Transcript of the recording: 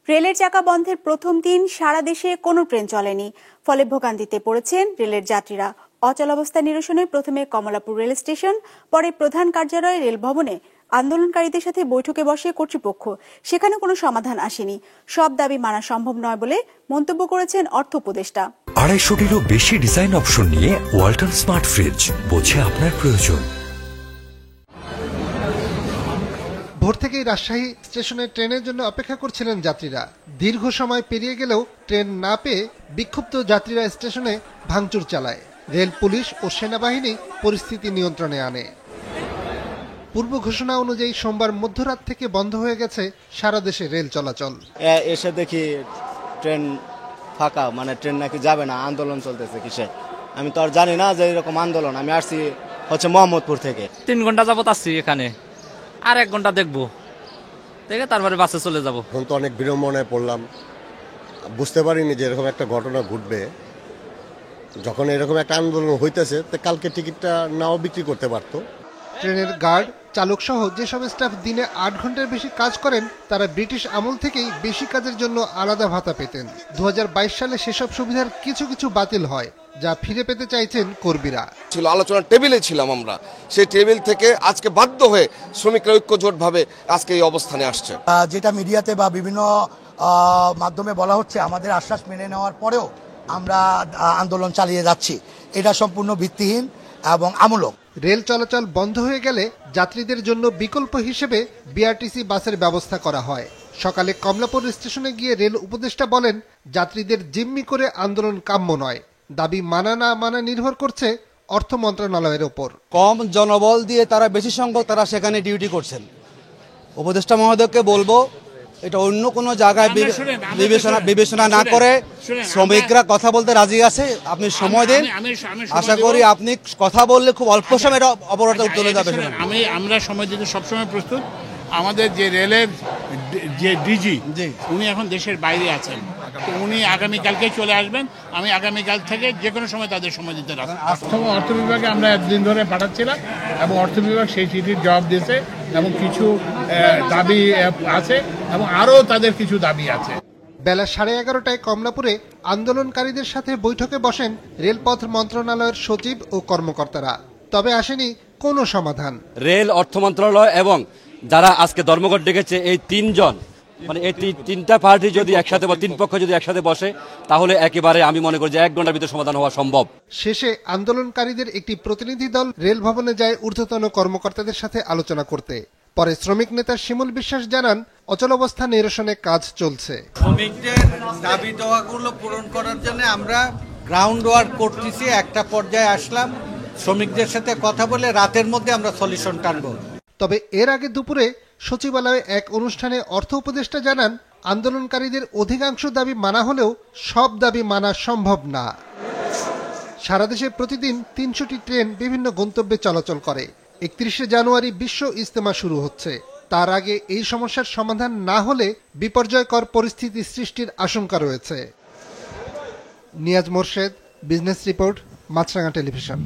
রেলের চাকা বন্ধের প্রথম দিন সারা দেশে কোনো ট্রেন চলেনি, ফলে ভোগান্তিতে পড়েছেন রেলের যাত্রীরা। অচলাবস্থা নিরসনে প্রথমে কমলাপুর রেল স্টেশন, পরে প্রধান কার্যালয় রেল ভবনে আন্দোলনকারীদের সাথে বৈঠকে বসে কর্তৃপক্ষ। সেখানে কোনো সমাধান আসেনি। সব দাবি মানা সম্ভব নয় বলে মন্তব্য করেছেন অর্থ উপদেষ্টা। 250-টিরও বেশি ডিজাইন অপশন নিয়ে ওয়ালটন স্মার্ট ফ্রিজ, বোঝে আপনার প্রয়োজন। ভোর থেকেই রাজশাহী স্টেশনে ট্রেনের জন্য অপেক্ষা করছিলেন যাত্রীরা। দীর্ঘ সময় পেরিয়ে গেলেও ট্রেন না পেয়ে বিক্ষুব্ধ যাত্রীরা স্টেশনে ভাঙচুর চালায়। রেল পুলিশ ও সেনাবাহিনী পরিস্থিতি নিয়ন্ত্রণে আনে। পূর্ব ঘোষণা অনুযায়ী সোমবার মধ্যরাত থেকে বন্ধ হয়ে গেছে সারা দেশে রেল চলাচল। এসে দেখি ট্রেন ফাঁকা, মানে ট্রেন নাকি যাবে না, আন্দোলন চলতেছে কিসে আমি তো আর জানি না যে এরকম আন্দোলন। আমি আসছি হচ্ছে মোহাম্মদপুর থেকে। 3 ঘন্টা যাবত আসছি এখানে, আর 1 ঘন্টা দেখবো, দেখে তারপরে বাসে চলে যাব। এখন তো অনেক বিড়ম্বনায় পড়লাম, বুঝতে পারিনি যে এরকম একটা ঘটনা ঘটবে। যখন এরকম একটা আন্দোলন হইতেছে তো কালকে টিকিটটা নাও বিক্রি করতে পারতো। ট্রেনের গার্ড, চালক সহ যেসব স্টাফ দিনে 8 ঘন্টার বেশি কাজ করেন তারা ব্রিটিশ আমল থেকেই বেশি কাজের জন্য আলাদা ভাতা পেতেন। 2022 সালে সেসব সুবিধার কিছু কিছু বাতিল হয়, যা ফিরে পেতে চাইছেন কর্মীরা। ছিল আলোচনার টেবিলে ছিলাম আমরা, সেই টেবিল থেকে আজকে বাধ্য হয়ে শ্রমিকরা ঐক্যজোট ভাবে আজকে এই অবস্থানে আসছে। যেটা মিডিয়াতে বা বিভিন্ন মাধ্যমে বলা হচ্ছে, আমাদের আশ্বাস মেনে নেওয়ার পরেও আমরা আন্দোলন চালিয়ে যাচ্ছি, এটা সম্পূর্ণ ভিত্তিহীন এবং আমূলক। রেল চলাচল বন্ধ হয়ে গেলে যাত্রীদের জন্য বিকল্প হিসেবে বিআরটিসি বাসের ব্যবস্থা করা হয়। সকালে কমলাপুর স্টেশনে গিয়ে রেল উপদেষ্টা বলেন, যাত্রীদের জিম্মি করে আন্দোলন কাম্য নয়। দাবি মানা না মানা নির্ভর করছে অর্থ মন্ত্রণালয়ের ওপর। কম জনবল দিয়ে তারা বেশি সংখ্যক তারা সেখানে ডিউটি করছেন। উপদেষ্টা মহোদয়কে বলবো, এটা অন্য কোনো জায়গায় বিবেচনা না করে শ্রমিকরা কথা বলতে রাজি আছে, আপনি সময় দিন। আশা করি আপনি কথা বললে খুব অল্প সময় অবরোধ তুলে যাবে। আমরা সময় দিতে সবসময় প্রস্তুত। আমাদের যে রেলের যে ডিজি, উনি এখন দেশের বাইরে আছেন, তো উনি আগামীকালকে চলে আসবেন। আমি আগামীকাল থেকে যে কোনো সময় তাদের সময় দিতে রাখবো। অর্থ বিভাগে আমরা একদিন ধরে পাঠাচ্ছিলাম এবং অর্থ বিভাগ সেই চিঠির জবাব দিয়েছে এবং কিছু দাবি আছে এবং আরও তাদের কিছু দাবি আছে। বেলা 11:30টায় কমলাপুরে আন্দোলনকারীদের সাথে বৈঠকে বসেন রেলপথ মন্ত্রণালয়ের সচিব ও কর্মকর্তারা। তবে আসেনি কোনো সমাধান। রেল, অর্থ মন্ত্রণালয় এবং যারা আজকে ধর্মঘট ডেকেছে, এই 3 জন, মানে এই 3টা পার্টি যদি একসাথে বা 3 পক্ষ যদি একসাথে বসে, তাহলে একেবারে আমি মনে করি যে 1 ঘন্টার ভিতরে সমাধান হওয়া সম্ভব। শেষে আন্দোলনকারীদের একটি প্রতিনিধি দল রেল ভবনে যায় ঊর্ধ্বতন কর্মকর্তাদের সাথে আলোচনা করতে। পরে শ্রমিক নেতা শিমুল বিশ্বাস জানান, অচলাবস্থা নিরসনে কাজ চলছে। শ্রমিকদের দাবি দেওয়াগুলো পূরণ করার জন্য আমরা গ্রাউন্ড ওয়ার্ক করতেছি। একটা পর্যায়ে আসলাম, শ্রমিকদের সাথে কথা বলে রাতের মধ্যে আমরা সলিউশন টানবো। তবে এর আগে দুপুরে সচিবালয়ে এক অনুষ্ঠানে অর্থ উপদেষ্টা জানান, আন্দোলনকারীদের অধিকাংশ দাবি মানা হলেও সব দাবি মানা সম্ভব না। সারা দেশে প্রতিদিন 300টি ট্রেন বিভিন্ন গন্তব্যে চলাচল করে। 31শে জানুয়ারি বিশ্ব ইজতেমা শুরু হচ্ছে। তার আগে এই সমস্যার সমাধান না হলে বিপর্যয়কর পরিস্থিতি সৃষ্টির আশঙ্কা রয়েছে। নিয়াজ মোরশেদ, বিজনেস রিপোর্ট, মাছরাঙা টেলিভিশন।